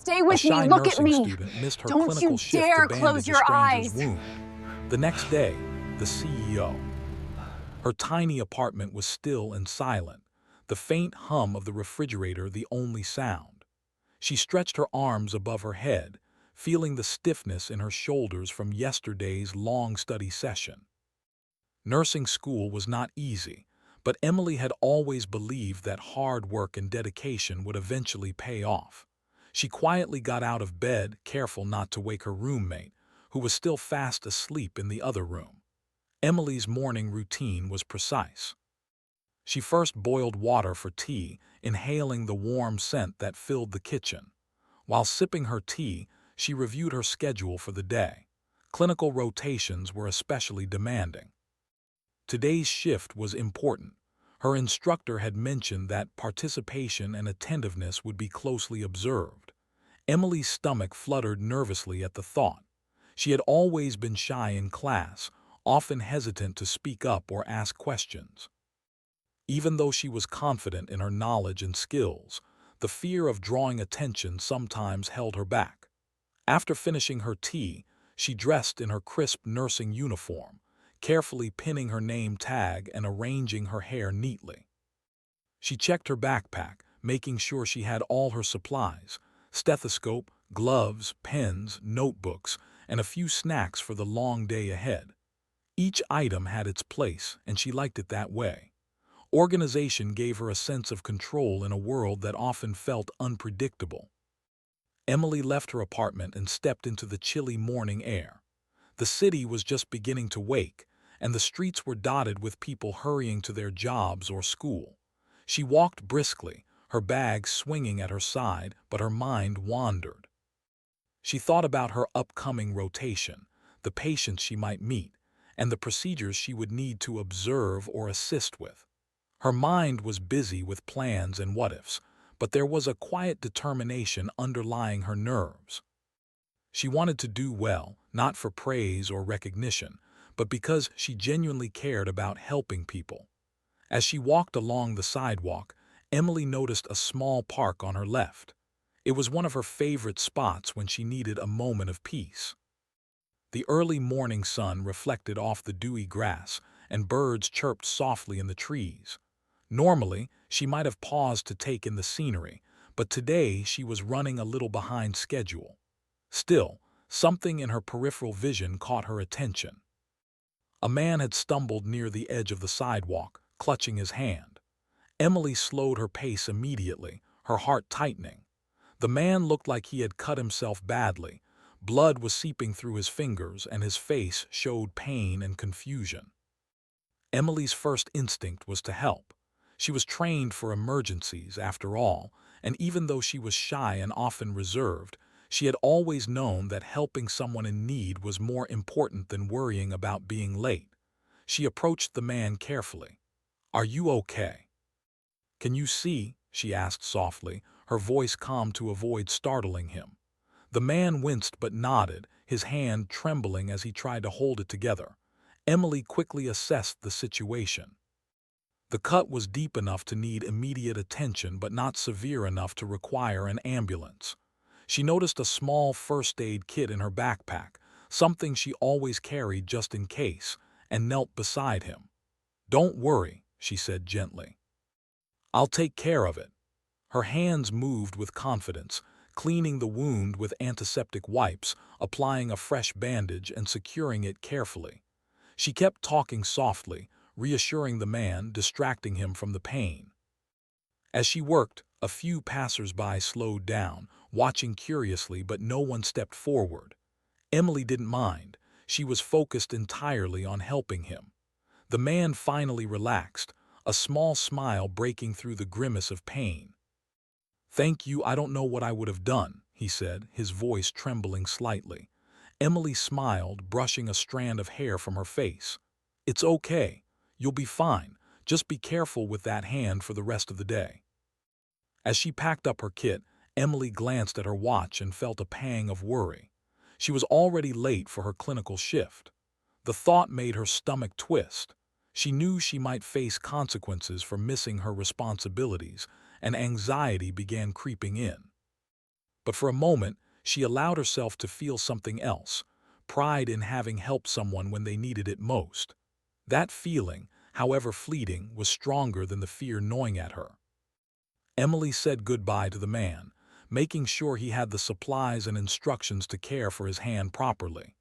Stay A with me, shy look at nursing me. student missed her Don't clinical you shift to dare close bandage a your stranger's eyes. wound. The next day, the CEO. Her tiny apartment was still and silent, the faint hum of the refrigerator the only sound. She stretched her arms above her head, feeling the stiffness in her shoulders from yesterday's long study session. Nursing school was not easy, but Emily had always believed that hard work and dedication would eventually pay off. She quietly got out of bed, careful not to wake her roommate, who was still fast asleep in the other room. Emily's morning routine was precise. She first boiled water for tea, inhaling the warm scent that filled the kitchen. While sipping her tea, she reviewed her schedule for the day. Clinical rotations were especially demanding. Today's shift was important. Her instructor had mentioned that participation and attentiveness would be closely observed. Emily's stomach fluttered nervously at the thought. She had always been shy in class, often hesitant to speak up or ask questions. Even though she was confident in her knowledge and skills, the fear of drawing attention sometimes held her back. After finishing her tea, she dressed in her crisp nursing uniform, carefully pinning her name tag and arranging her hair neatly. She checked her backpack, making sure she had all her supplies: stethoscope, gloves, pens, notebooks, and a few snacks for the long day ahead. Each item had its place, and she liked it that way. Organization gave her a sense of control in a world that often felt unpredictable. Emily left her apartment and stepped into the chilly morning air. The city was just beginning to wake, and the streets were dotted with people hurrying to their jobs or school. She walked briskly, her bag swinging at her side, but her mind wandered. She thought about her upcoming rotation, the patients she might meet, and the procedures she would need to observe or assist with. Her mind was busy with plans and what-ifs, but there was a quiet determination underlying her nerves. She wanted to do well, not for praise or recognition, but because she genuinely cared about helping people. As she walked along the sidewalk, Emily noticed a small park on her left. It was one of her favorite spots when she needed a moment of peace. The early morning sun reflected off the dewy grass, and birds chirped softly in the trees. Normally, she might have paused to take in the scenery, but today she was running a little behind schedule. Still, something in her peripheral vision caught her attention. A man had stumbled near the edge of the sidewalk, clutching his hand. Emily slowed her pace immediately, her heart tightening. The man looked like he had cut himself badly. Blood was seeping through his fingers, and his face showed pain and confusion. Emily's first instinct was to help. She was trained for emergencies, after all, and even though she was shy and often reserved, she had always known that helping someone in need was more important than worrying about being late. She approached the man carefully. "Are you okay?" "Can you see?" she asked softly, her voice calm to avoid startling him. The man winced but nodded, his hand trembling as he tried to hold it together. Emily quickly assessed the situation. The cut was deep enough to need immediate attention but not severe enough to require an ambulance. She noticed a small first aid kit in her backpack, something she always carried just in case, and knelt beside him. "Don't worry," she said gently. "I'll take care of it." Her hands moved with confidence, cleaning the wound with antiseptic wipes, applying a fresh bandage and securing it carefully. She kept talking softly, reassuring the man, distracting him from the pain. As she worked, a few passers-by slowed down, watching curiously, but no one stepped forward. Emily didn't mind. She was focused entirely on helping him. The man finally relaxed, a small smile breaking through the grimace of pain. "Thank you, I don't know what I would have done," he said, his voice trembling slightly. Emily smiled, brushing a strand of hair from her face. "It's okay. You'll be fine. Just be careful with that hand for the rest of the day." As she packed up her kit, Emily glanced at her watch and felt a pang of worry. She was already late for her clinical shift. The thought made her stomach twist. She knew she might face consequences for missing her responsibilities, and anxiety began creeping in. But for a moment, she allowed herself to feel something else, pride in having helped someone when they needed it most. That feeling, however fleeting, was stronger than the fear gnawing at her. Emily said goodbye to the man, making sure he had the supplies and instructions to care for his hand properly.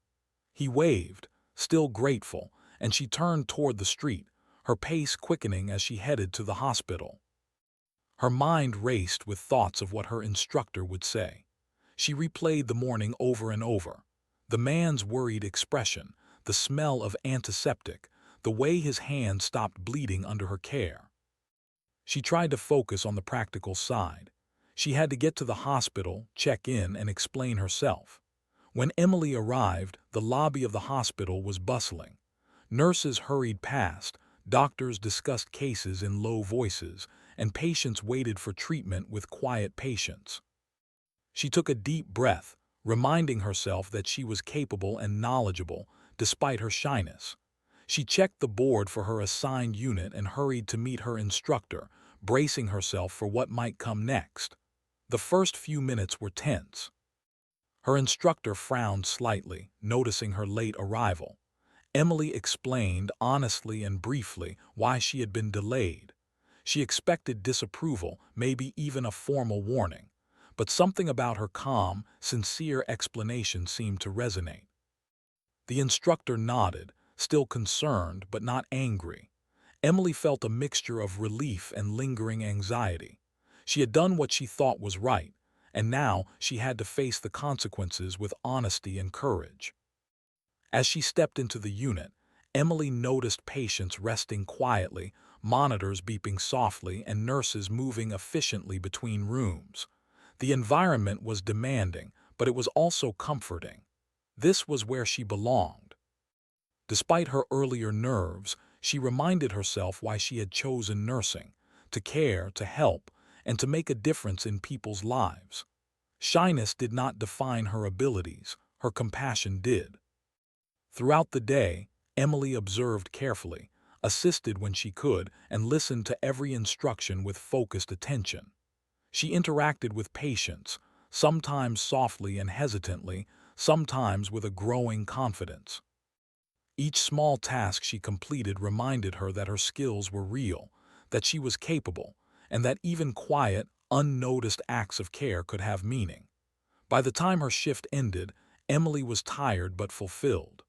He waved, still grateful, and she turned toward the street, her pace quickening as she headed to the hospital. Her mind raced with thoughts of what her instructor would say. She replayed the morning over and over. The man's worried expression, the smell of antiseptic, the way his hand stopped bleeding under her care. She tried to focus on the practical side. She had to get to the hospital, check in, and explain herself. When Emily arrived, the lobby of the hospital was bustling. Nurses hurried past, doctors discussed cases in low voices, and patients waited for treatment with quiet patience. She took a deep breath, reminding herself that she was capable and knowledgeable, despite her shyness. She checked the board for her assigned unit and hurried to meet her instructor, bracing herself for what might come next. The first few minutes were tense. Her instructor frowned slightly, noticing her late arrival. Emily explained honestly and briefly why she had been delayed. She expected disapproval, maybe even a formal warning, but something about her calm, sincere explanation seemed to resonate. The instructor nodded, still concerned but not angry. Emily felt a mixture of relief and lingering anxiety. She had done what she thought was right, and now she had to face the consequences with honesty and courage. As she stepped into the unit, Emily noticed patients resting quietly, monitors beeping softly, and nurses moving efficiently between rooms. The environment was demanding, but it was also comforting. This was where she belonged. Despite her earlier nerves, she reminded herself why she had chosen nursing: to care, to help, and to make a difference in people's lives. Shyness did not define her abilities, her compassion did. Throughout the day, Emily observed carefully, assisted when she could, and listened to every instruction with focused attention. She interacted with patients, sometimes softly and hesitantly, sometimes with a growing confidence. Each small task she completed reminded her that her skills were real, that she was capable, and that even quiet, unnoticed acts of care could have meaning. By the time her shift ended, Emily was tired but fulfilled.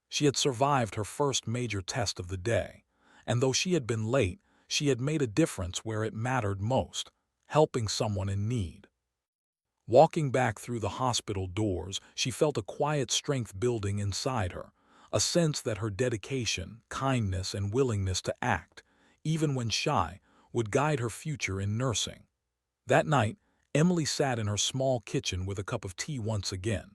She had survived her first major test of the day, and though she had been late, she had made a difference where it mattered most: helping someone in need. Walking back through the hospital doors, she felt a quiet strength building inside her, a sense that her dedication, kindness, and willingness to act, even when shy, would guide her future in nursing. That night, Emily sat in her small kitchen with a cup of tea once again.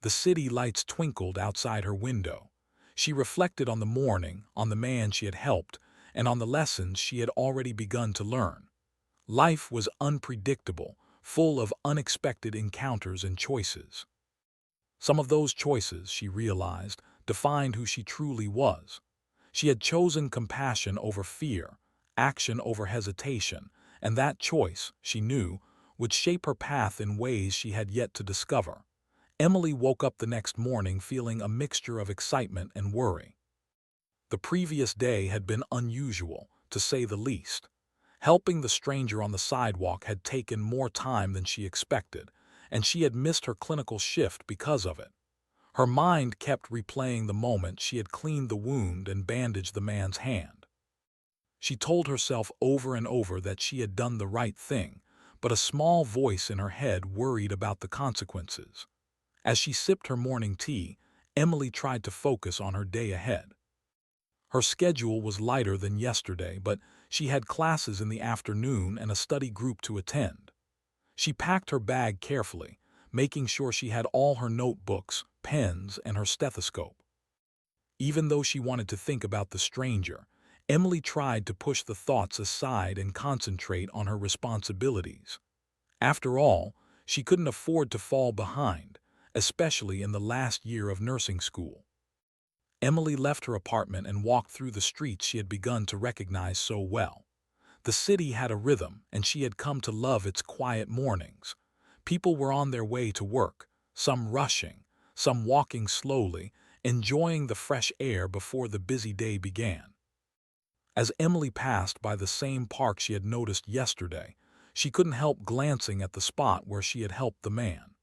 The city lights twinkled outside her window. She reflected on the morning, on the man she had helped, and on the lessons she had already begun to learn. Life was unpredictable, full of unexpected encounters and choices. Some of those choices, she realized, defined who she truly was. She had chosen compassion over fear, action over hesitation, and that choice, she knew, would shape her path in ways she had yet to discover. Emily woke up the next morning feeling a mixture of excitement and worry. The previous day had been unusual, to say the least. Helping the stranger on the sidewalk had taken more time than she expected, and she had missed her clinical shift because of it. Her mind kept replaying the moment she had cleaned the wound and bandaged the man's hand. She told herself over and over that she had done the right thing, but a small voice in her head worried about the consequences. As she sipped her morning tea, Emily tried to focus on her day ahead. Her schedule was lighter than yesterday, but she had classes in the afternoon and a study group to attend. She packed her bag carefully, making sure she had all her notebooks, pens, and her stethoscope. Even though she wanted to think about the stranger, Emily tried to push the thoughts aside and concentrate on her responsibilities. After all, she couldn't afford to fall behind, especially in the last year of nursing school. Emily left her apartment and walked through the streets she had begun to recognize so well. The city had a rhythm, and she had come to love its quiet mornings. People were on their way to work, some rushing, some walking slowly, enjoying the fresh air before the busy day began. As Emily passed by the same park she had noticed yesterday, she couldn't help glancing at the spot where she had helped the man.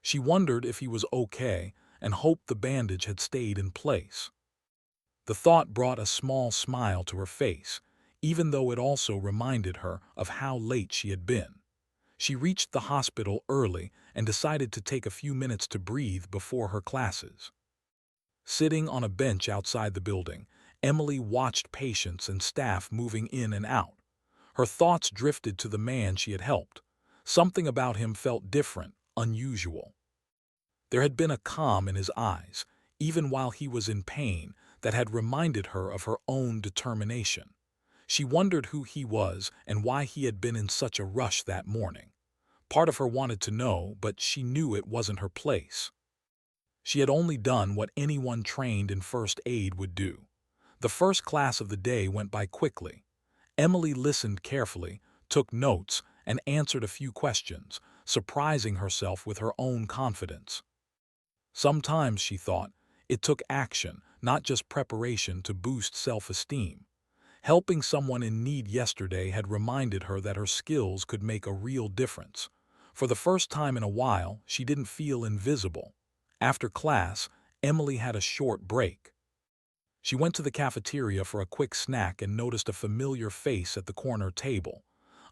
She wondered if he was okay and hoped the bandage had stayed in place. The thought brought a small smile to her face, even though it also reminded her of how late she had been. She reached the hospital early and decided to take a few minutes to breathe before her classes. Sitting on a bench outside the building, Emily watched patients and staff moving in and out. Her thoughts drifted to the man she had helped. Something about him felt different, unusual. There had been a calm in his eyes, even while he was in pain, that had reminded her of her own determination. She wondered who he was and why he had been in such a rush that morning. Part of her wanted to know, but she knew it wasn't her place. She had only done what anyone trained in first aid would do. The first class of the day went by quickly. Emily listened carefully, took notes, and answered a few questions, surprising herself with her own confidence. Sometimes, she thought, it took action, not just preparation, to boost self-esteem. Helping someone in need yesterday had reminded her that her skills could make a real difference. For the first time in a while, she didn't feel invisible. After class, Emily had a short break. She went to the cafeteria for a quick snack and noticed a familiar face at the corner table.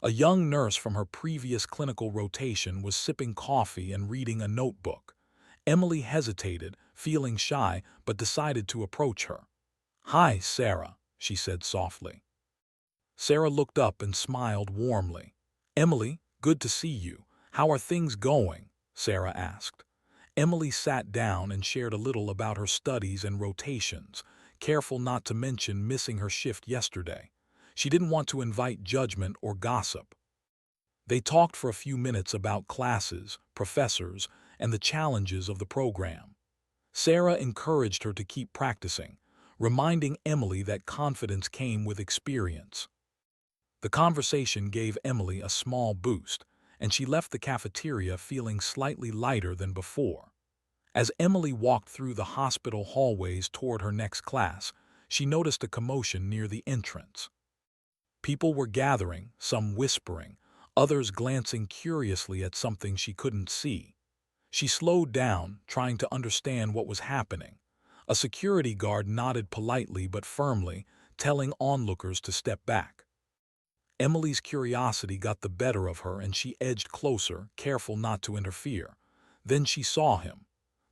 A young nurse from her previous clinical rotation was sipping coffee and reading a notebook. Emily hesitated, feeling shy, but decided to approach her. "Hi, Sarah," she said softly. Sarah looked up and smiled warmly. "Emily, good to see you. How are things going?" Sarah asked. Emily sat down and shared a little about her studies and rotations, careful not to mention missing her shift yesterday. She didn't want to invite judgment or gossip. They talked for a few minutes about classes, professors, and the challenges of the program. Sarah encouraged her to keep practicing, reminding Emily that confidence came with experience. The conversation gave Emily a small boost, and she left the cafeteria feeling slightly lighter than before. As Emily walked through the hospital hallways toward her next class, she noticed a commotion near the entrance. People were gathering, some whispering, others glancing curiously at something she couldn't see. She slowed down, trying to understand what was happening. A security guard nodded politely but firmly, telling onlookers to step back. Emily's curiosity got the better of her and she edged closer, careful not to interfere. Then she saw him.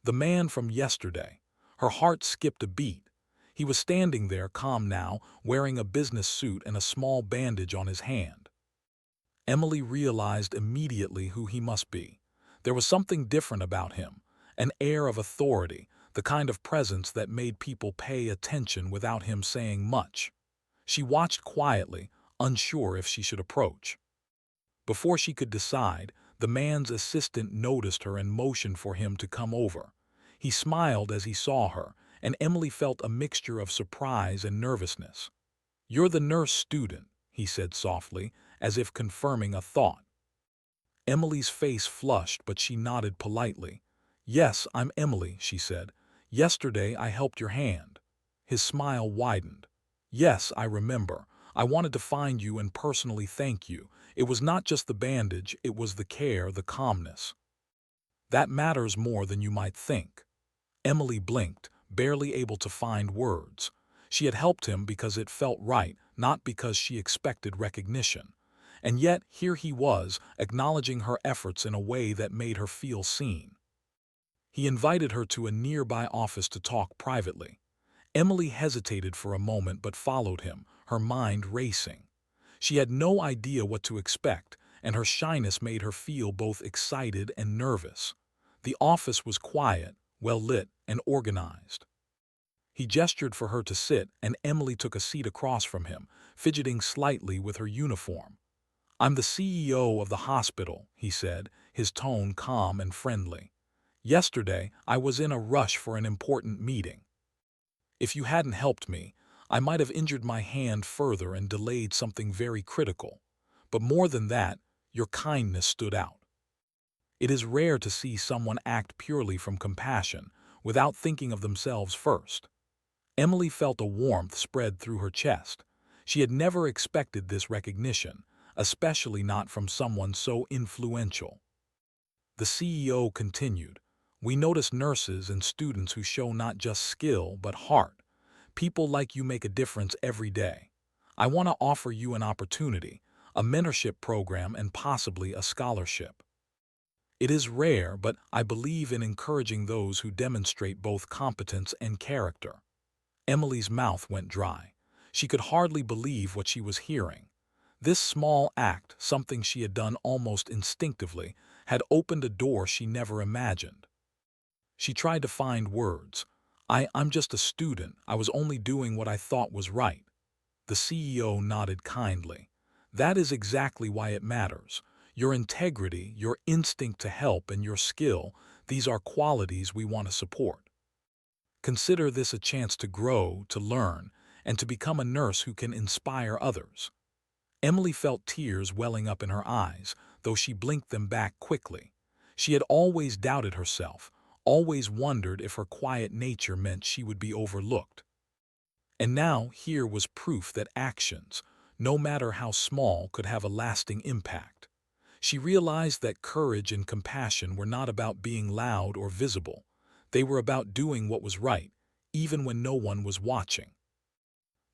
The man from yesterday. Her heart skipped a beat. He was standing there, calm now, wearing a business suit and a small bandage on his hand. Emily realized immediately who he must be. There was something different about him, an air of authority, the kind of presence that made people pay attention without him saying much. She watched quietly, unsure if she should approach. Before she could decide, the man's assistant noticed her and motioned for him to come over. He smiled as he saw her, and Emily felt a mixture of surprise and nervousness. "You're the nurse student," he said softly, as if confirming a thought. Emily's face flushed, but she nodded politely. "Yes, I'm Emily," she said. "Yesterday I helped your hand." His smile widened. "Yes, I remember. I wanted to find you and personally thank you. It was not just the bandage, it was the care, the calmness. That matters more than you might think." Emily blinked, barely able to find words. She had helped him because it felt right, not because she expected recognition. And yet, here he was, acknowledging her efforts in a way that made her feel seen. He invited her to a nearby office to talk privately. Emily hesitated for a moment but followed him, her mind racing. She had no idea what to expect, and her shyness made her feel both excited and nervous. The office was quiet, well-lit, and organized. He gestured for her to sit, and Emily took a seat across from him, fidgeting slightly with her uniform. "I'm the CEO of the hospital," he said, his tone calm and friendly. "Yesterday, I was in a rush for an important meeting. If you hadn't helped me, I might have injured my hand further and delayed something very critical. But more than that, your kindness stood out. It is rare to see someone act purely from compassion, without thinking of themselves first. Emily felt a warmth spread through her chest. She had never expected this recognition, especially not from someone so influential. The CEO continued, "We notice nurses and students who show not just skill but heart. People like you make a difference every day. I want to offer you an opportunity, a mentorship program, and possibly a scholarship. It is rare, but I believe in encouraging those who demonstrate both competence and character." Emily's mouth went dry. She could hardly believe what she was hearing. This small act, something she had done almost instinctively, had opened a door she never imagined. She tried to find words. I'm just a student. I was only doing what I thought was right." The CEO nodded kindly. "That is exactly why it matters. Your integrity, your instinct to help, and your skill, these are qualities we want to support. Consider this a chance to grow, to learn, and to become a nurse who can inspire others." Emily felt tears welling up in her eyes, though she blinked them back quickly. She had always doubted herself, always wondered if her quiet nature meant she would be overlooked. And now here was proof that actions, no matter how small, could have a lasting impact. She realized that courage and compassion were not about being loud or visible. They were about doing what was right, even when no one was watching.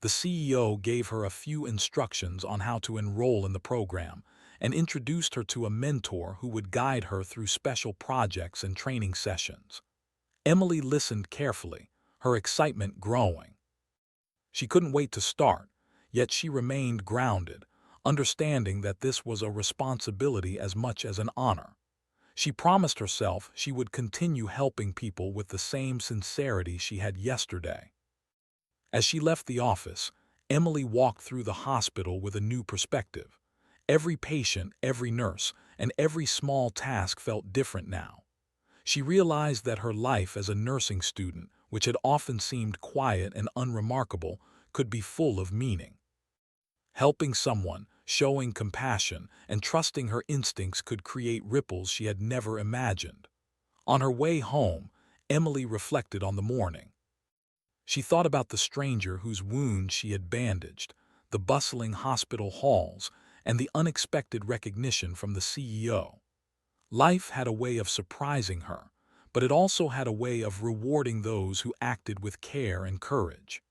The CEO gave her a few instructions on how to enroll in the program and introduced her to a mentor who would guide her through special projects and training sessions. Emily listened carefully, her excitement growing. She couldn't wait to start, yet she remained grounded, understanding that this was a responsibility as much as an honor. She promised herself she would continue helping people with the same sincerity she had yesterday. As she left the office, Emily walked through the hospital with a new perspective. Every patient, every nurse, and every small task felt different now. She realized that her life as a nursing student, which had often seemed quiet and unremarkable, could be full of meaning. Helping someone, showing compassion, and trusting her instincts could create ripples she had never imagined. On her way home, Emily reflected on the morning. She thought about the stranger whose wound she had bandaged, the bustling hospital halls, and the unexpected recognition from the CEO. Life had a way of surprising her, but it also had a way of rewarding those who acted with care and courage.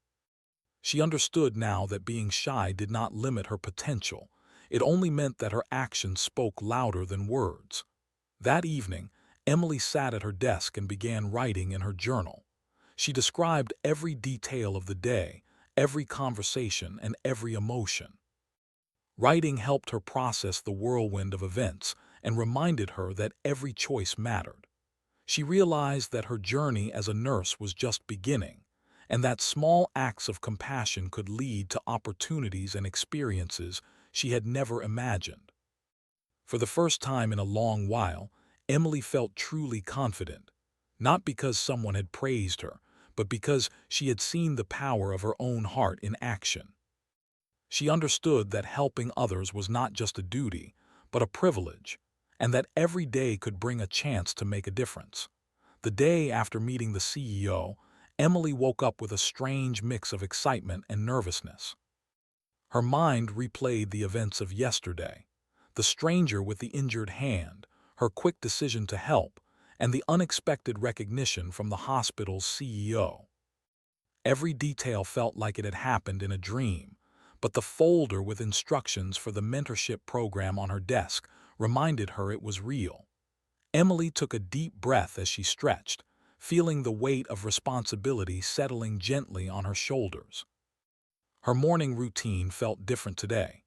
She understood now that being shy did not limit her potential. It only meant that her actions spoke louder than words. That evening, Emily sat at her desk and began writing in her journal. She described every detail of the day, every conversation, and every emotion. Writing helped her process the whirlwind of events and reminded her that every choice mattered. She realized that her journey as a nurse was just beginning, and that small acts of compassion could lead to opportunities and experiences she had never imagined. For the first time in a long while, Emily felt truly confident, not because someone had praised her, but because she had seen the power of her own heart in action. She understood that helping others was not just a duty, but a privilege, and that every day could bring a chance to make a difference. The day after meeting the CEO, Emily woke up with a strange mix of excitement and nervousness. Her mind replayed the events of yesterday, the stranger with the injured hand, her quick decision to help, and the unexpected recognition from the hospital's CEO. Every detail felt like it had happened in a dream, but the folder with instructions for the mentorship program on her desk reminded her it was real. Emily took a deep breath as she stretched, feeling the weight of responsibility settling gently on her shoulders. Her morning routine felt different today.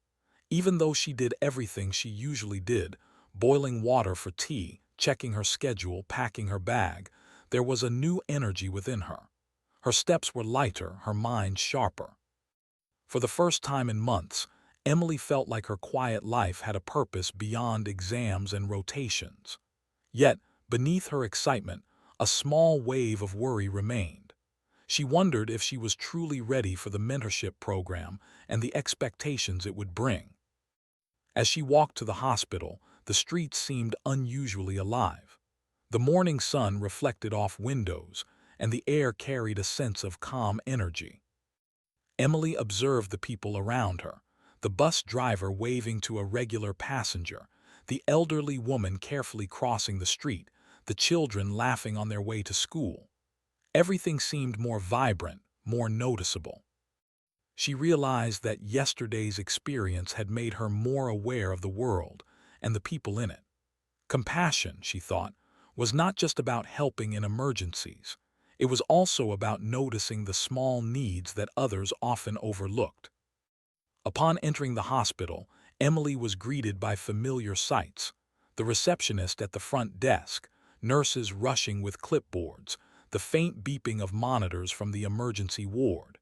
Even though she did everything she usually did, boiling water for tea, checking her schedule, packing her bag, there was a new energy within her. Her steps were lighter, her mind sharper. For the first time in months, Emily felt like her quiet life had a purpose beyond exams and rotations. Yet, beneath her excitement, a small wave of worry remained. She wondered if she was truly ready for the mentorship program and the expectations it would bring. As she walked to the hospital, The streets seemed unusually alive. The morning sun reflected off windows, and the air carried a sense of calm energy. Emily observed the people around her, the bus driver waving to a regular passenger, the elderly woman carefully crossing the street, the children laughing on their way to school. Everything seemed more vibrant, more noticeable. She realized that yesterday's experience had made her more aware of the world and the people in it. Compassion, she thought, was not just about helping in emergencies. It was also about noticing the small needs that others often overlooked. Upon entering the hospital, Emily was greeted by familiar sights: the receptionist at the front desk, nurses rushing with clipboards, the faint beeping of monitors from the emergency ward.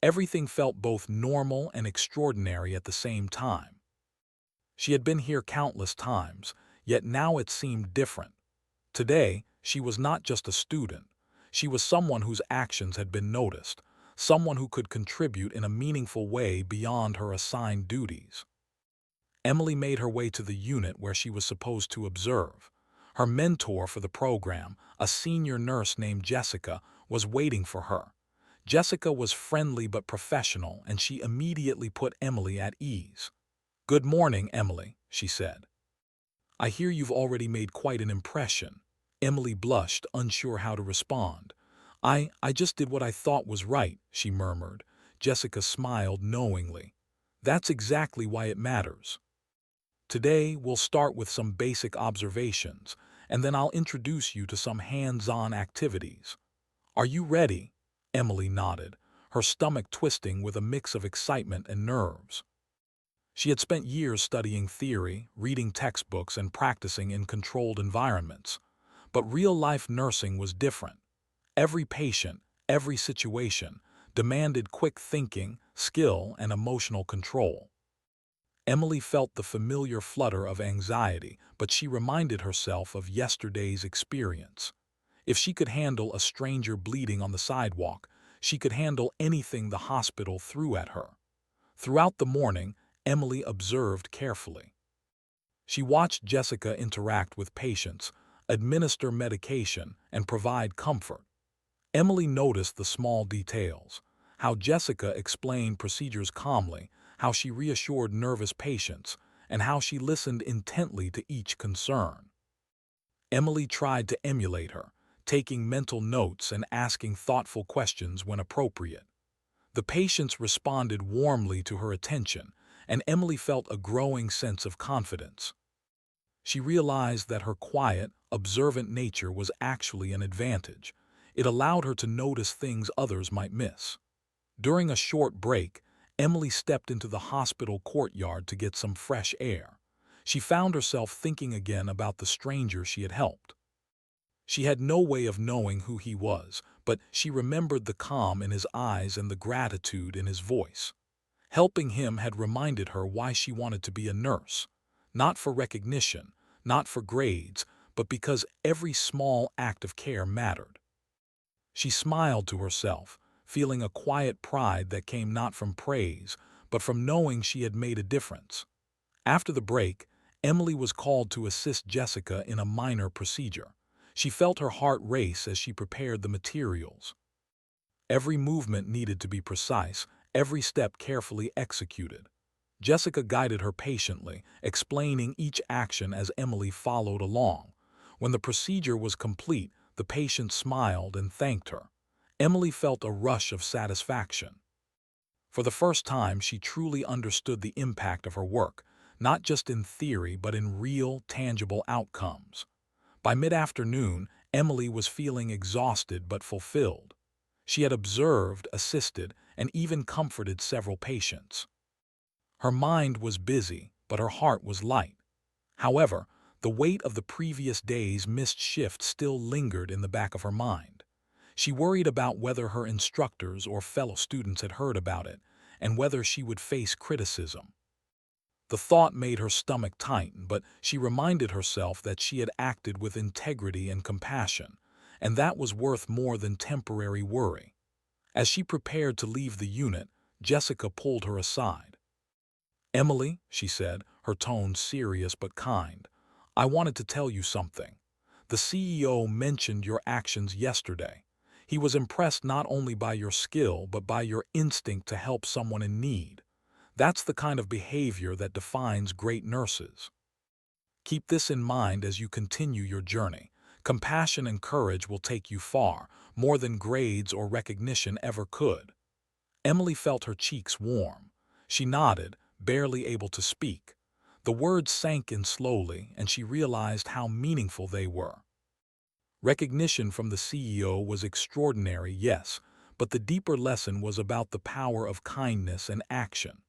Everything felt both normal and extraordinary at the same time. She had been here countless times, yet now it seemed different. Today, she was not just a student. She was someone whose actions had been noticed, someone who could contribute in a meaningful way beyond her assigned duties. Emily made her way to the unit where she was supposed to observe. Her mentor for the program, a senior nurse named Jessica, was waiting for her. Jessica was friendly but professional, and she immediately put Emily at ease. "Good morning, Emily," she said. "I hear you've already made quite an impression." Emily blushed, unsure how to respond. I just did what I thought was right," she murmured. Jessica smiled knowingly. "That's exactly why it matters. Today, we'll start with some basic observations, and then I'll introduce you to some hands-on activities. Are you ready?" Emily nodded, her stomach twisting with a mix of excitement and nerves. She had spent years studying theory, reading textbooks, and practicing in controlled environments. But real-life nursing was different. Every patient, every situation, demanded quick thinking, skill, and emotional control. Emily felt the familiar flutter of anxiety, but she reminded herself of yesterday's experience. If she could handle a stranger bleeding on the sidewalk, she could handle anything the hospital threw at her. Throughout the morning, Emily observed carefully. She watched Jessica interact with patients, administer medication, and provide comfort. Emily noticed the small details: how Jessica explained procedures calmly, how she reassured nervous patients, and how she listened intently to each concern. Emily tried to emulate her, taking mental notes and asking thoughtful questions when appropriate. The patients responded warmly to her attention, and Emily felt a growing sense of confidence. She realized that her quiet, observant nature was actually an advantage. It allowed her to notice things others might miss. During a short break, Emily stepped into the hospital courtyard to get some fresh air. She found herself thinking again about the stranger she had helped. She had no way of knowing who he was, but she remembered the calm in his eyes and the gratitude in his voice. Helping him had reminded her why she wanted to be a nurse. Not for recognition, not for grades, but because every small act of care mattered. She smiled to herself, feeling a quiet pride that came not from praise, but from knowing she had made a difference. After the break, Emily was called to assist Jessica in a minor procedure. She felt her heart race as she prepared the materials. Every movement needed to be precise, every step carefully executed. Jessica guided her patiently, explaining each action as Emily followed along. When the procedure was complete, the patient smiled and thanked her. Emily felt a rush of satisfaction. For the first time, she truly understood the impact of her work, not just in theory but in real, tangible outcomes. By mid-afternoon, Emily was feeling exhausted but fulfilled. She had observed, assisted, and even comforted several patients. Her mind was busy, but her heart was light. However, the weight of the previous day's missed shift still lingered in the back of her mind. She worried about whether her instructors or fellow students had heard about it, and whether she would face criticism. The thought made her stomach tighten, but she reminded herself that she had acted with integrity and compassion, and that was worth more than temporary worry. As she prepared to leave the unit, Jessica pulled her aside. "Emily," she said, her tone serious but kind, I wanted to tell you something. The CEO mentioned your actions yesterday. He was impressed not only by your skill, but by your instinct to help someone in need. That's the kind of behavior that defines great nurses. Keep this in mind as you continue your journey. Compassion and courage will take you far, more than grades or recognition ever could. Emily felt her cheeks warm. She nodded, barely able to speak. The words sank in slowly, and she realized how meaningful they were. Recognition from the CEO was extraordinary, yes, but the deeper lesson was about the power of kindness and action.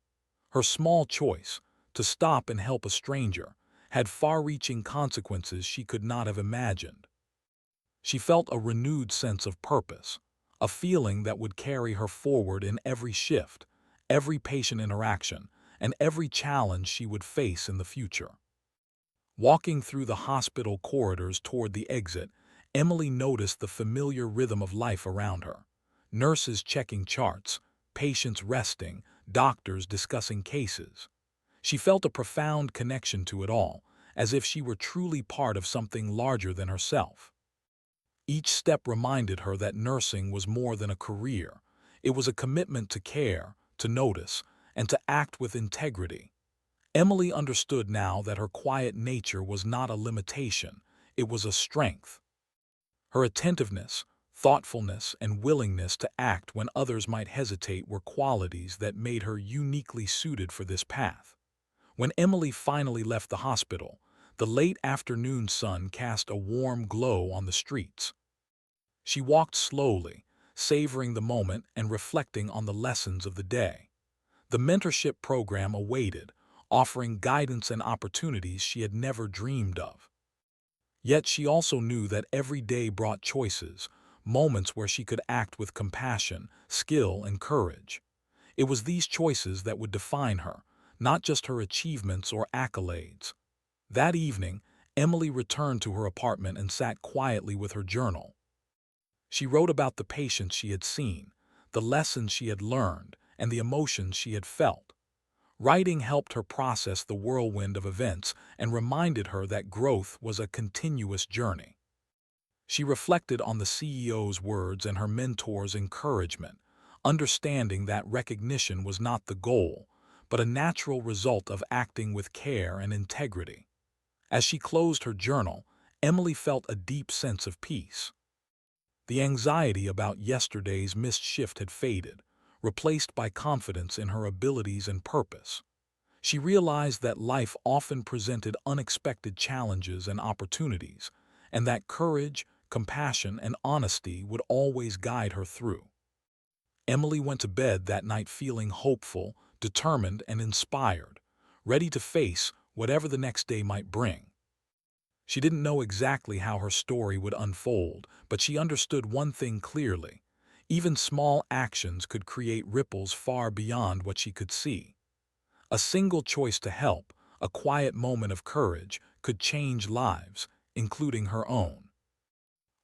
Her small choice, to stop and help a stranger, had far-reaching consequences she could not have imagined. She felt a renewed sense of purpose, a feeling that would carry her forward in every shift, every patient interaction, and every challenge she would face in the future. Walking through the hospital corridors toward the exit, Emily noticed the familiar rhythm of life around her. Nurses checking charts, patients resting, doctors discussing cases. She felt a profound connection to it all, as if she were truly part of something larger than herself. Each step reminded her that nursing was more than a career. It was a commitment to care, to notice, and to act with integrity. Emily understood now that her quiet nature was not a limitation, it was a strength. Her attentiveness, thoughtfulness, and willingness to act when others might hesitate were qualities that made her uniquely suited for this path. When Emily finally left the hospital, the late afternoon sun cast a warm glow on the streets. She walked slowly, savoring the moment and reflecting on the lessons of the day. The mentorship program awaited, offering guidance and opportunities she had never dreamed of. Yet she also knew that every day brought choices, moments where she could act with compassion, skill, and courage. It was these choices that would define her, not just her achievements or accolades. That evening, Emily returned to her apartment and sat quietly with her journal. She wrote about the patients she had seen, the lessons she had learned, and the emotions she had felt. Writing helped her process the whirlwind of events and reminded her that growth was a continuous journey. She reflected on the CEO's words and her mentor's encouragement, understanding that recognition was not the goal, but a natural result of acting with care and integrity. As she closed her journal, Emily felt a deep sense of peace. The anxiety about yesterday's missed shift had faded, replaced by confidence in her abilities and purpose. She realized that life often presented unexpected challenges and opportunities, and that courage, compassion, and honesty would always guide her through. Emily went to bed that night feeling hopeful, determined, and inspired, ready to face whatever the next day might bring. She didn't know exactly how her story would unfold, but she understood one thing clearly. Even small actions could create ripples far beyond what she could see. A single choice to help, a quiet moment of courage, could change lives, including her own.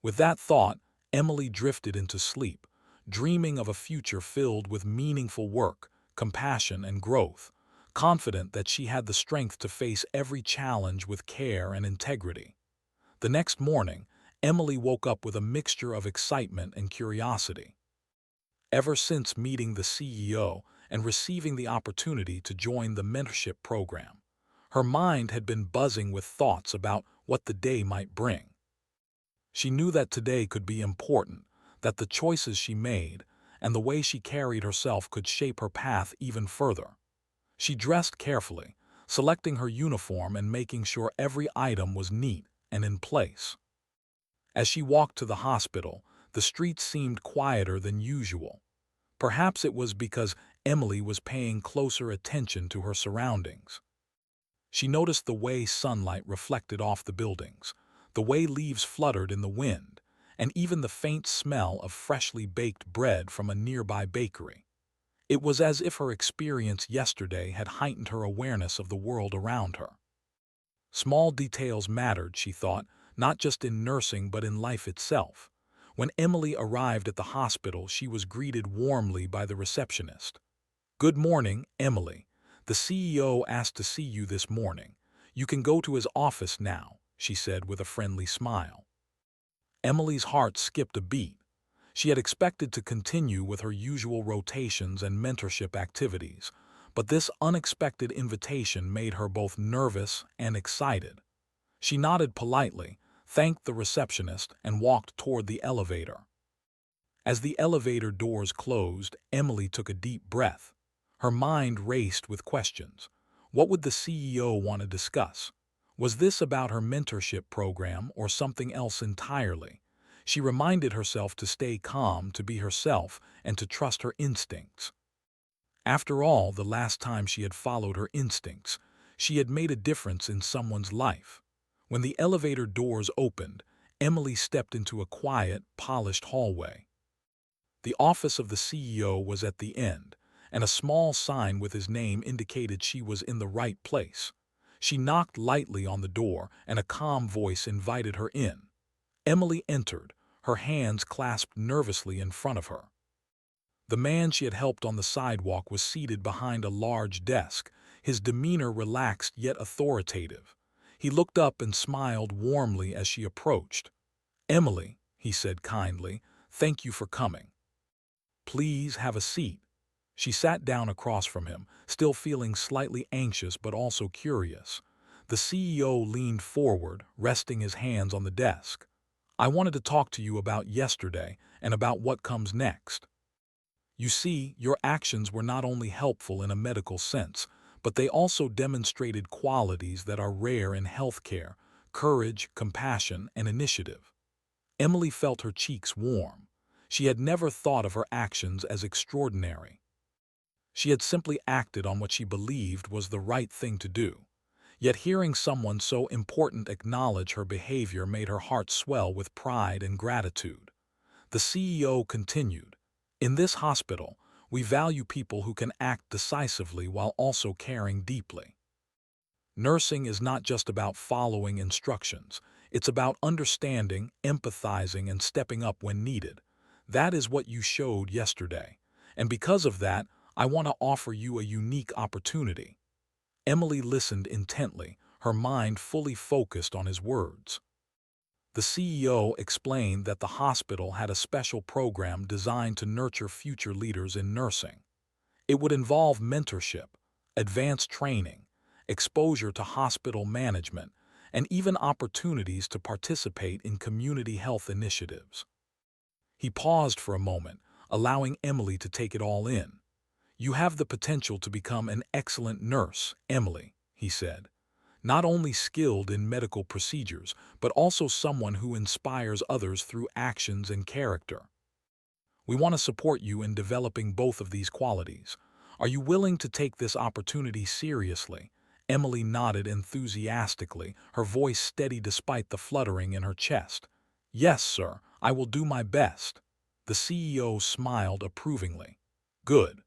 With that thought, Emily drifted into sleep, dreaming of a future filled with meaningful work, compassion, and growth, confident that she had the strength to face every challenge with care and integrity. The next morning, Emily woke up with a mixture of excitement and curiosity. Ever since meeting the CEO and receiving the opportunity to join the mentorship program, her mind had been buzzing with thoughts about what the day might bring. She knew that today could be important, that the choices she made and the way she carried herself could shape her path even further. She dressed carefully, selecting her uniform and making sure every item was neat and in place. As she walked to the hospital, the streets seemed quieter than usual. Perhaps it was because Emily was paying closer attention to her surroundings. She noticed the way sunlight reflected off the buildings, the way leaves fluttered in the wind, and even the faint smell of freshly baked bread from a nearby bakery. It was as if her experience yesterday had heightened her awareness of the world around her. Small details mattered, she thought, not just in nursing but in life itself. When Emily arrived at the hospital, she was greeted warmly by the receptionist. "Good morning, Emily. The CEO asked to see you this morning. "You can go to his office now," she said with a friendly smile. Emily's heart skipped a beat. She had expected to continue with her usual rotations and mentorship activities, but this unexpected invitation made her both nervous and excited. She nodded politely, thanked the receptionist, and walked toward the elevator. As the elevator doors closed, Emily took a deep breath. Her mind raced with questions. What would the CEO want to discuss? Was this about her mentorship program or something else entirely? She reminded herself to stay calm, to be herself, and to trust her instincts. After all, the last time she had followed her instincts, she had made a difference in someone's life. When the elevator doors opened, Emily stepped into a quiet, polished hallway. The office of the CEO was at the end, and a small sign with his name indicated she was in the right place. She knocked lightly on the door, and a calm voice invited her in. Emily entered, her hands clasped nervously in front of her. The man she had helped on the sidewalk was seated behind a large desk, his demeanor relaxed yet authoritative. He looked up and smiled warmly as she approached. "Emily," he said kindly, "thank you for coming. Please have a seat." She sat down across from him, still feeling slightly anxious but also curious. The CEO leaned forward, resting his hands on the desk. "I wanted to talk to you about yesterday and about what comes next. You see, your actions were not only helpful in a medical sense, but they also demonstrated qualities that are rare in healthcare: courage, compassion, and initiative." Emily felt her cheeks warm. She had never thought of her actions as extraordinary. She had simply acted on what she believed was the right thing to do. Yet hearing someone so important acknowledge her behavior made her heart swell with pride and gratitude. The CEO continued, "In this hospital, we value people who can act decisively while also caring deeply. Nursing is not just about following instructions. It's about understanding, empathizing, and stepping up when needed. That is what you showed yesterday. And because of that, I want to offer you a unique opportunity." Emily listened intently, her mind fully focused on his words. The CEO explained that the hospital had a special program designed to nurture future leaders in nursing. It would involve mentorship, advanced training, exposure to hospital management, and even opportunities to participate in community health initiatives. He paused for a moment, allowing Emily to take it all in. "You have the potential to become an excellent nurse, Emily," he said. "Not only skilled in medical procedures, but also someone who inspires others through actions and character. We want to support you in developing both of these qualities. Are you willing to take this opportunity seriously?" Emily nodded enthusiastically, her voice steady despite the fluttering in her chest. "Yes, sir, I will do my best." The CEO smiled approvingly. "Good.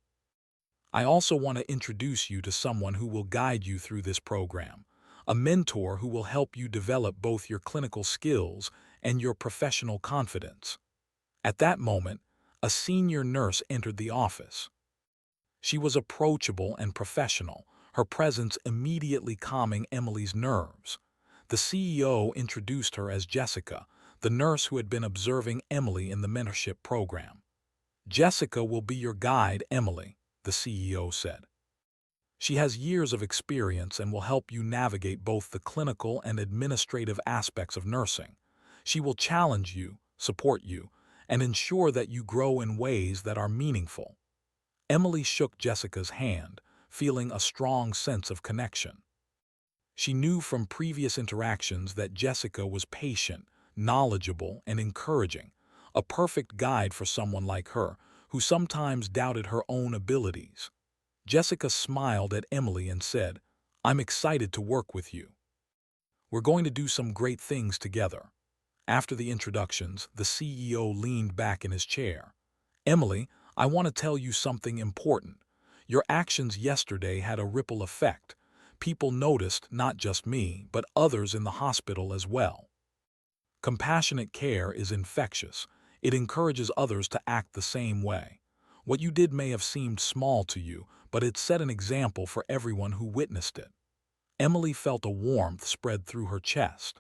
I also want to introduce you to someone who will guide you through this program, a mentor who will help you develop both your clinical skills and your professional confidence." At that moment, a senior nurse entered the office. She was approachable and professional, her presence immediately calming Emily's nerves. The CEO introduced her as Jessica, the nurse who had been observing Emily in the mentorship program. "Jessica will be your guide, Emily," the CEO said. "She has years of experience and will help you navigate both the clinical and administrative aspects of nursing. She will challenge you, support you, and ensure that you grow in ways that are meaningful." Emily shook Jessica's hand, feeling a strong sense of connection. She knew from previous interactions that Jessica was patient, knowledgeable, and encouraging, a perfect guide for someone like her, who sometimes doubted her own abilities. Jessica smiled at Emily and said, "I'm excited to work with you. We're going to do some great things together." After the introductions, the CEO leaned back in his chair. "Emily, I want to tell you something important. Your actions yesterday had a ripple effect. People noticed, not just me, but others in the hospital as well. Compassionate care is infectious. It encourages others to act the same way. What you did may have seemed small to you, but it set an example for everyone who witnessed it." Emily felt a warmth spread through her chest.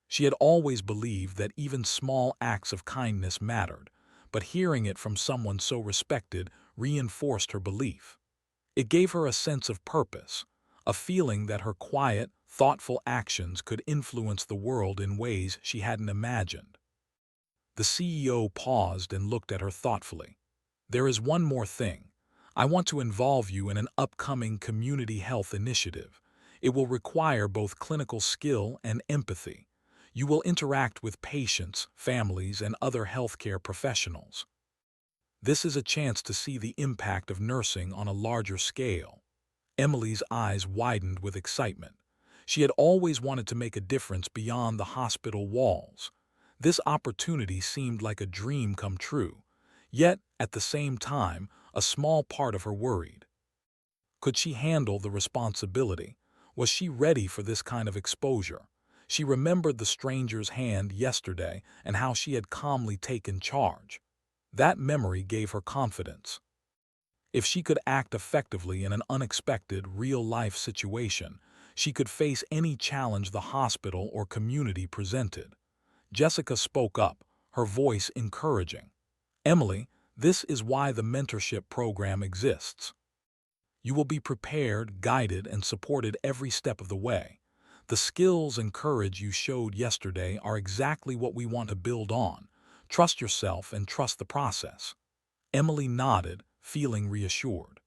She had always believed that even small acts of kindness mattered, but hearing it from someone so respected reinforced her belief. It gave her a sense of purpose, a feeling that her quiet, thoughtful actions could influence the world in ways she hadn't imagined. The CEO paused and looked at her thoughtfully. "There is one more thing. I want to involve you in an upcoming community health initiative. It will require both clinical skill and empathy. You will interact with patients, families, and other healthcare professionals. This is a chance to see the impact of nursing on a larger scale." Emily's eyes widened with excitement. She had always wanted to make a difference beyond the hospital walls. This opportunity seemed like a dream come true. Yet, at the same time, a small part of her worried. Could she handle the responsibility? Was she ready for this kind of exposure? She remembered the stranger's hand yesterday and how she had calmly taken charge. That memory gave her confidence. If she could act effectively in an unexpected, real-life situation, she could face any challenge the hospital or community presented. Jessica spoke up, her voice encouraging. "Emily, this is why the mentorship program exists. You will be prepared, guided, and supported every step of the way. The skills and courage you showed yesterday are exactly what we want to build on. Trust yourself and trust the process." Emily nodded, feeling reassured.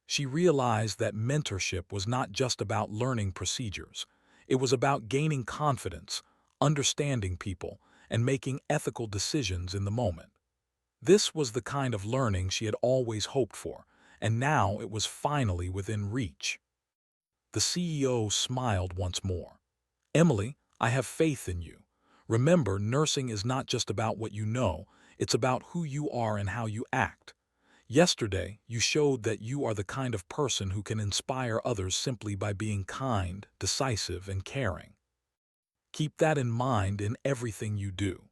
She realized that mentorship was not just about learning procedures. It was about gaining confidence, understanding people, and making ethical decisions in the moment. This was the kind of learning she had always hoped for, and now it was finally within reach. The CEO smiled once more. "Emily, I have faith in you. Remember, nursing is not just about what you know, it's about who you are and how you act. Yesterday, you showed that you are the kind of person who can inspire others simply by being kind, decisive, and caring. Keep that in mind in everything you do."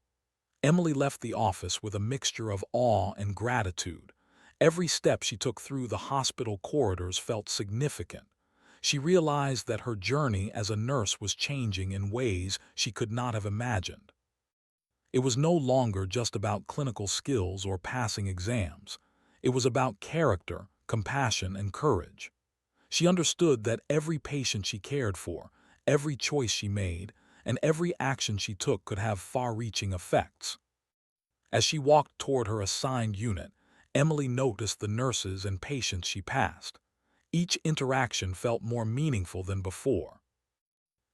Emily left the office with a mixture of awe and gratitude. Every step she took through the hospital corridors felt significant. She realized that her journey as a nurse was changing in ways she could not have imagined. It was no longer just about clinical skills or passing exams. It was about character, compassion, and courage. She understood that every patient she cared for, every choice she made, and every action she took could have far-reaching effects. As she walked toward her assigned unit, Emily noticed the nurses and patients she passed. Each interaction felt more meaningful than before.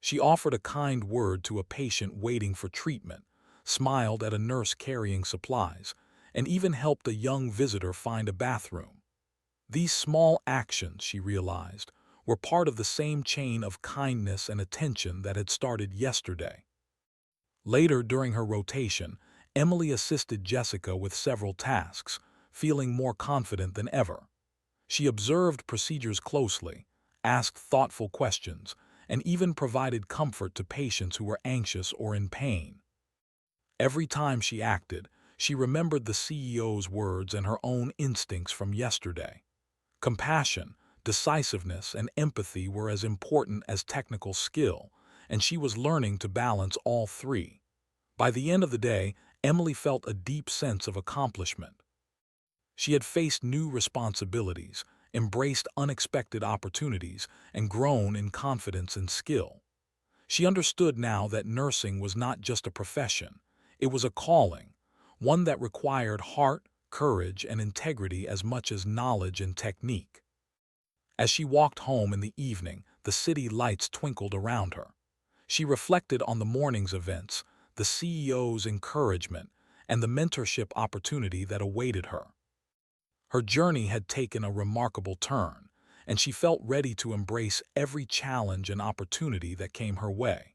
She offered a kind word to a patient waiting for treatment, smiled at a nurse carrying supplies, and even helped a young visitor find a bathroom. These small actions, she realized, were part of the same chain of kindness and attention that had started yesterday. Later, during her rotation, Emily assisted Jessica with several tasks, feeling more confident than ever. She observed procedures closely, asked thoughtful questions, and even provided comfort to patients who were anxious or in pain. Every time she acted, she remembered the CEO's words and her own instincts from yesterday. Compassion, decisiveness, and empathy were as important as technical skill, and she was learning to balance all three. By the end of the day, Emily felt a deep sense of accomplishment. She had faced new responsibilities, embraced unexpected opportunities, and grown in confidence and skill. She understood now that nursing was not just a profession, it was a calling, one that required heart, courage, and integrity as much as knowledge and technique. As she walked home in the evening, the city lights twinkled around her. She reflected on the morning's events, the CEO's encouragement, and the mentorship opportunity that awaited her. Her journey had taken a remarkable turn, and she felt ready to embrace every challenge and opportunity that came her way.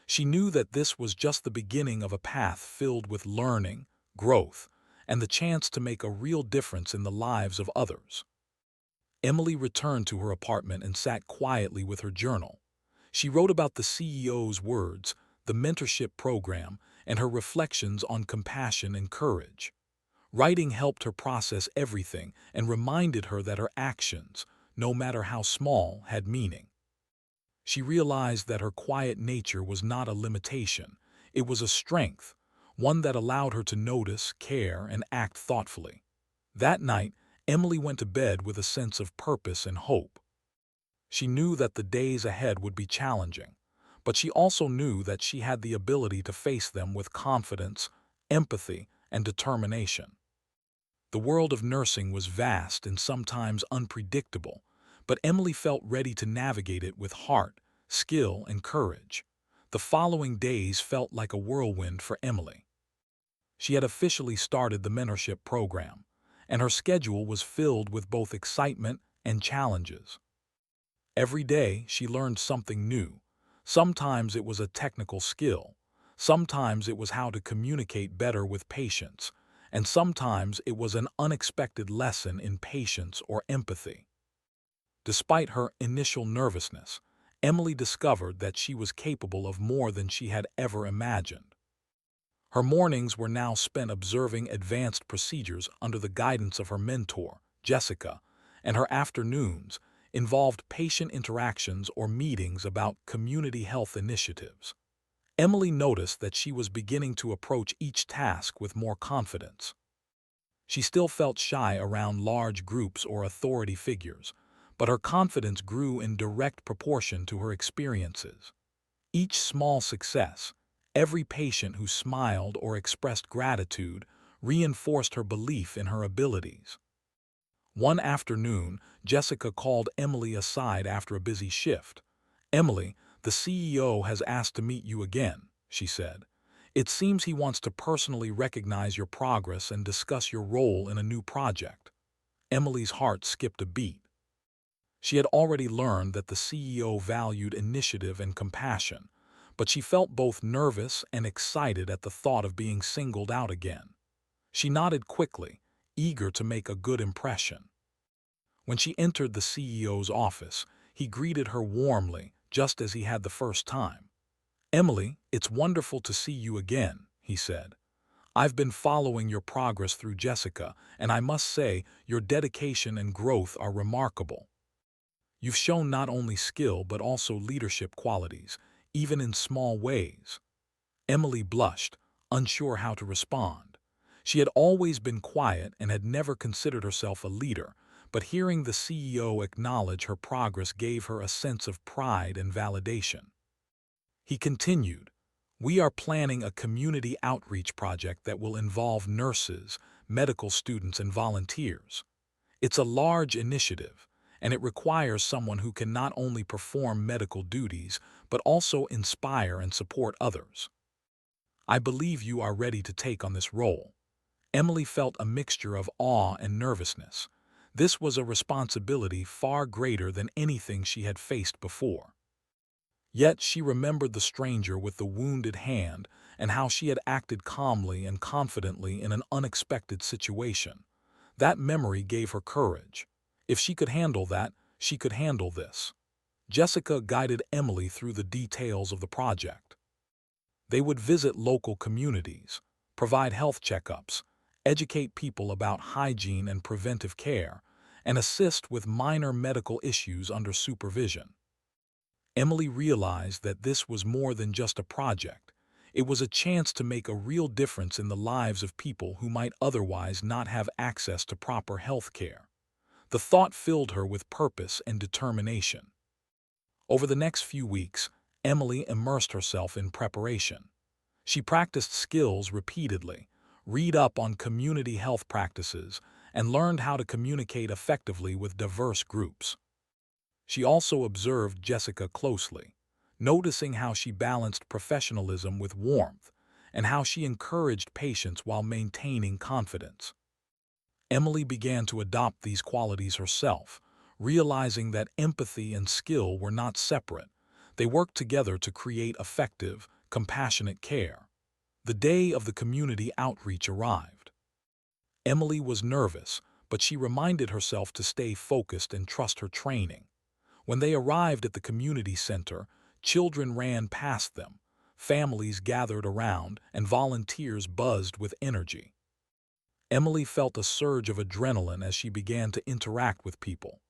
She knew that this was just the beginning of a path filled with learning, growth, and the chance to make a real difference in the lives of others. Emily returned to her apartment and sat quietly with her journal. She wrote about the CEO's words, the mentorship program, and her reflections on compassion and courage. Writing helped her process everything and reminded her that her actions, no matter how small, had meaning. She realized that her quiet nature was not a limitation. It was a strength, one that allowed her to notice, care, and act thoughtfully. That night, Emily went to bed with a sense of purpose and hope. She knew that the days ahead would be challenging, but she also knew that she had the ability to face them with confidence, empathy, and determination. The world of nursing was vast and sometimes unpredictable, but Emily felt ready to navigate it with heart, skill, and courage. The following days felt like a whirlwind for Emily. She had officially started the mentorship program, and her schedule was filled with both excitement and challenges. Every day, she learned something new. Sometimes it was a technical skill, sometimes it was how to communicate better with patients, and sometimes it was an unexpected lesson in patience or empathy. Despite her initial nervousness, Emily discovered that she was capable of more than she had ever imagined. Her mornings were now spent observing advanced procedures under the guidance of her mentor, Jessica, and her afternoons involved patient interactions or meetings about community health initiatives. Emily noticed that she was beginning to approach each task with more confidence. She still felt shy around large groups or authority figures, but her confidence grew in direct proportion to her experiences. Each small success, every patient who smiled or expressed gratitude, reinforced her belief in her abilities. One afternoon, Jessica called Emily aside after a busy shift. "Emily, the CEO has asked to meet you again," she said. "It seems he wants to personally recognize your progress and discuss your role in a new project." Emily's heart skipped a beat. She had already learned that the CEO valued initiative and compassion, but she felt both nervous and excited at the thought of being singled out again. She nodded quickly, eager to make a good impression. When she entered the CEO's office, he greeted her warmly, just as he had the first time. "Emily, it's wonderful to see you again," he said. "I've been following your progress through Jessica, and I must say your dedication and growth are remarkable. You've shown not only skill but also leadership qualities, even in small ways." Emily blushed, unsure how to respond. She had always been quiet and had never considered herself a leader, but hearing the CEO acknowledge her progress gave her a sense of pride and validation. He continued, "We are planning a community outreach project that will involve nurses, medical students, and volunteers. It's a large initiative, and it requires someone who can not only perform medical duties, but also inspire and support others. I believe you are ready to take on this role." Emily felt a mixture of awe and nervousness. This was a responsibility far greater than anything she had faced before. Yet she remembered the stranger with the wounded hand and how she had acted calmly and confidently in an unexpected situation. That memory gave her courage. If she could handle that, she could handle this. Jessica guided Emily through the details of the project. They would visit local communities, provide health checkups, educate people about hygiene and preventive care, and assist with minor medical issues under supervision. Emily realized that this was more than just a project. It was a chance to make a real difference in the lives of people who might otherwise not have access to proper health care. The thought filled her with purpose and determination. Over the next few weeks, Emily immersed herself in preparation. She practiced skills repeatedly, read up on community health practices, and learned how to communicate effectively with diverse groups. She also observed Jessica closely, noticing how she balanced professionalism with warmth and how she encouraged patients while maintaining confidence. Emily began to adopt these qualities herself, realizing that empathy and skill were not separate. They worked together to create effective, compassionate care. The day of the community outreach arrived. Emily was nervous, but she reminded herself to stay focused and trust her training. When they arrived at the community center, children ran past them, families gathered around, and volunteers buzzed with energy. Emily felt a surge of adrenaline as she began to interact with people.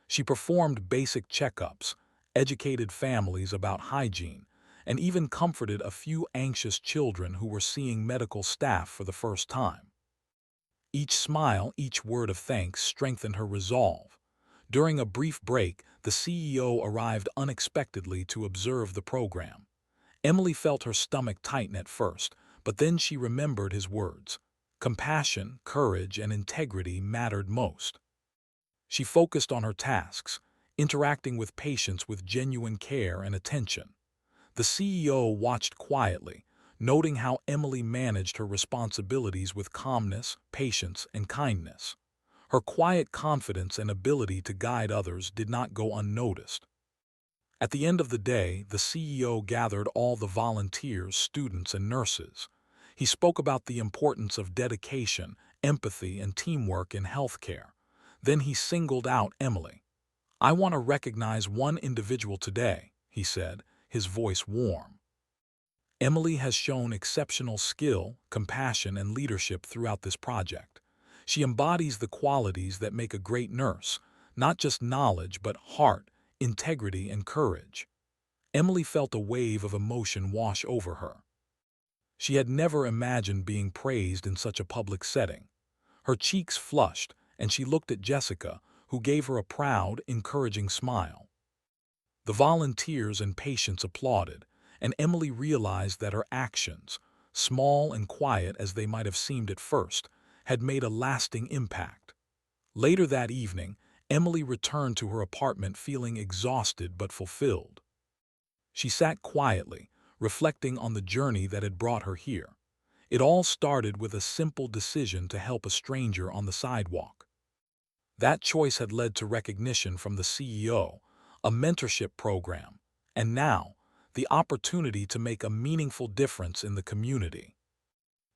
She performed basic checkups, educated families about hygiene, and even comforted a few anxious children who were seeing medical staff for the first time. Each smile, each word of thanks strengthened her resolve. During a brief break, the CEO arrived unexpectedly to observe the program. Emily felt her stomach tighten at first, but then she remembered his words. Compassion, courage, and integrity mattered most. She focused on her tasks, interacting with patients with genuine care and attention. The CEO watched quietly, noting how Emily managed her responsibilities with calmness, patience, and kindness. Her quiet confidence and ability to guide others did not go unnoticed. At the end of the day, the CEO gathered all the volunteers, students, and nurses. He spoke about the importance of dedication, empathy, and teamwork in healthcare. Then he singled out Emily. "I want to recognize one individual today," he said, his voice warm. "Emily has shown exceptional skill, compassion, and leadership throughout this project. She embodies the qualities that make a great nurse, not just knowledge but heart, integrity, and courage." Emily felt a wave of emotion wash over her. She had never imagined being praised in such a public setting. Her cheeks flushed, and she looked at Jessica, who gave her a proud, encouraging smile. The volunteers and patients applauded, and Emily realized that her actions, small and quiet as they might have seemed at first, had made a lasting impact. Later that evening, Emily returned to her apartment feeling exhausted but fulfilled. She sat quietly, reflecting on the journey that had brought her here. It all started with a simple decision to help a stranger on the sidewalk. That choice had led to recognition from the CEO, a mentorship program, and now, the opportunity to make a meaningful difference in the community.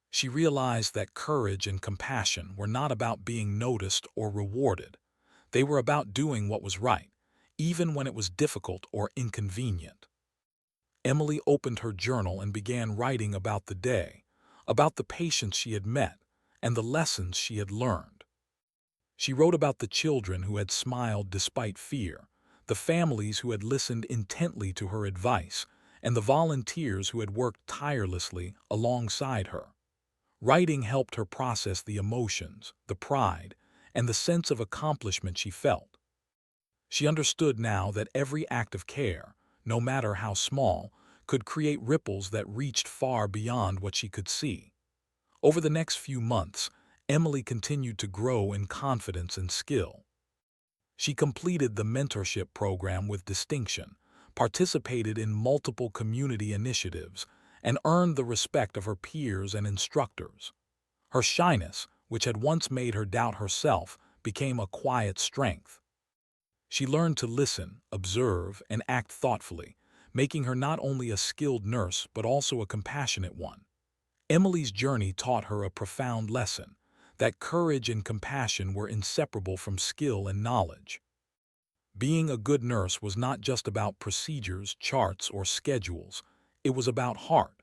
She realized that courage and compassion were not about being noticed or rewarded. They were about doing what was right, even when it was difficult or inconvenient. Emily opened her journal and began writing about the day, about the patients she had met, and the lessons she had learned. She wrote about the children who had smiled despite fear, the families who had listened intently to her advice, and the volunteers who had worked tirelessly alongside her. Writing helped her process the emotions, the pride, and the sense of accomplishment she felt. She understood now that every act of care, no matter how small, could create ripples that reached far beyond what she could see. Over the next few months, Emily continued to grow in confidence and skill. She completed the mentorship program with distinction, participated in multiple community initiatives, and earned the respect of her peers and instructors. Her shyness, which had once made her doubt herself, became a quiet strength. She learned to listen, observe, and act thoughtfully, making her not only a skilled nurse but also a compassionate one. Emily's journey taught her a profound lesson, that courage and compassion were inseparable from skill and knowledge. Being a good nurse was not just about procedures, charts, or schedules. It was about heart.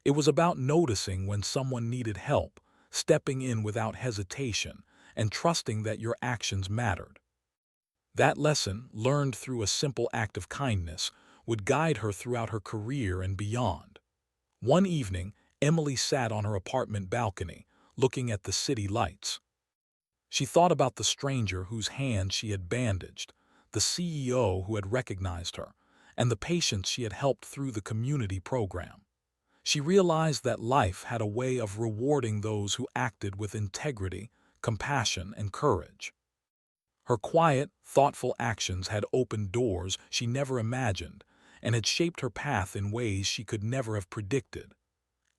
It was about noticing when someone needed help, stepping in without hesitation, and trusting that your actions mattered. That lesson, learned through a simple act of kindness, would guide her throughout her career and beyond. One evening, Emily sat on her apartment balcony, looking at the city lights. She thought about the stranger whose hand she had bandaged, the CEO who had recognized her, and the patients she had helped through the community program. She realized that life had a way of rewarding those who acted with integrity, compassion, and courage. Her quiet, thoughtful actions had opened doors she never imagined and had shaped her path in ways she could never have predicted.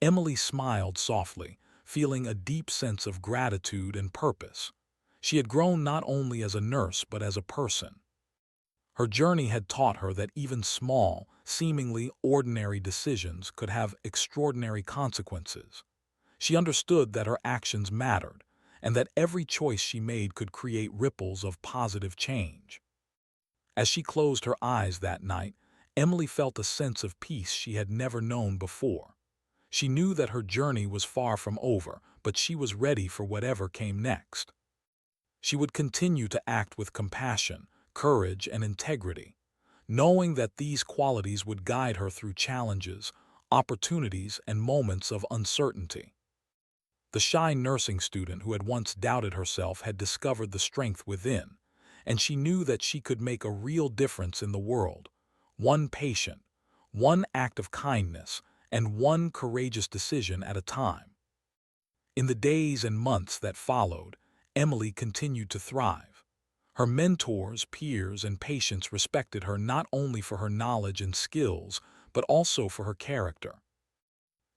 Emily smiled softly, feeling a deep sense of gratitude and purpose. She had grown not only as a nurse but as a person. Her journey had taught her that even small, seemingly ordinary decisions could have extraordinary consequences. She understood that her actions mattered, and that every choice she made could create ripples of positive change. As she closed her eyes that night, Emily felt a sense of peace she had never known before. She knew that her journey was far from over, but she was ready for whatever came next. She would continue to act with compassion, courage, and integrity, knowing that these qualities would guide her through challenges, opportunities, and moments of uncertainty. The shy nursing student who had once doubted herself had discovered the strength within, and she knew that she could make a real difference in the world. One patient, one act of kindness, and one courageous decision at a time. In the days and months that followed, Emily continued to thrive. Her mentors, peers, and patients respected her not only for her knowledge and skills, but also for her character.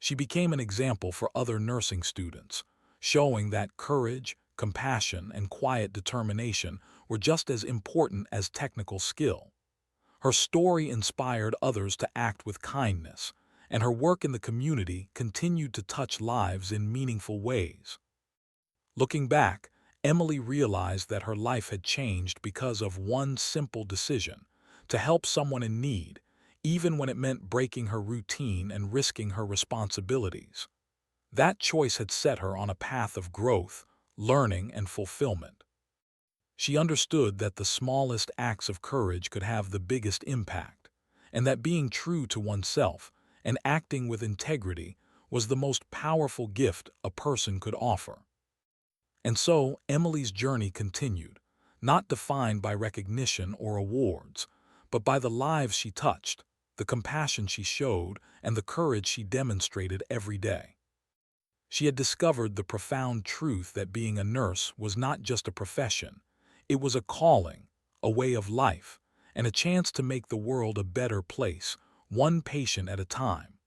She became an example for other nursing students, showing that courage, compassion, and quiet determination were just as important as technical skill. Her story inspired others to act with kindness, and her work in the community continued to touch lives in meaningful ways. Looking back, Emily realized that her life had changed because of one simple decision: to help someone in need, even when it meant breaking her routine and risking her responsibilities. That choice had set her on a path of growth, learning, and fulfillment. She understood that the smallest acts of courage could have the biggest impact, and that being true to oneself and acting with integrity was the most powerful gift a person could offer. And so, Emily's journey continued, not defined by recognition or awards, but by the lives she touched, the compassion she showed, and the courage she demonstrated every day. She had discovered the profound truth that being a nurse was not just a profession. It was a calling, a way of life, and a chance to make the world a better place, one patient at a time.